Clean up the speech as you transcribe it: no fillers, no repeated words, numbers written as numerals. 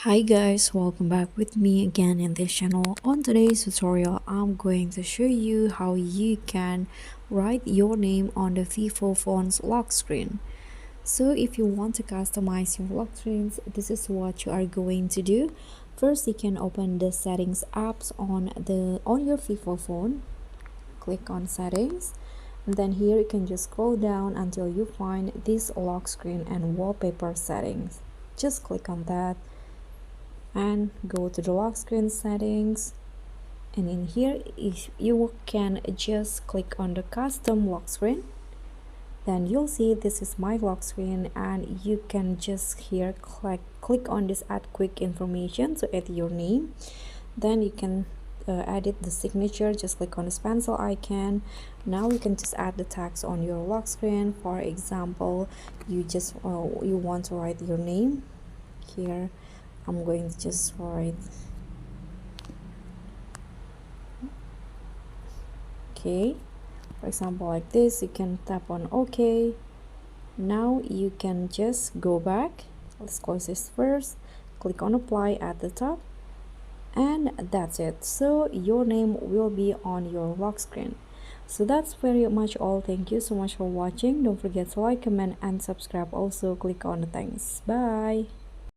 Hi guys, welcome back with me again in this channel. On today's tutorial, I'm going to show you how you can write your name on the Vivo Phones lock screen. So if you want to customize your lock screens, this is what you are going to do. First, you can open the settings apps on your Vivo phone. Click on settings, and then here you can just scroll down until you find this lock screen and wallpaper settings. Just click on that and go to the lock screen settings, and in here if you can just click on the custom lock screen, then you'll see this is my lock screen, and you can just here click on this add quick information to add your name. Then you can edit the signature. Just click on this pencil icon. Now you can just add the text on your lock screen. For example, you want to write your name here. I'm going to just write okay, for example, like this. You can tap on OK. Now you can just go back. Let's close this first, click on apply at the top, and that's it. So your name will be on your lock screen. So that's very much all. Thank you so much for watching. Don't forget to like, comment, and subscribe. Also click on the thanks. Bye.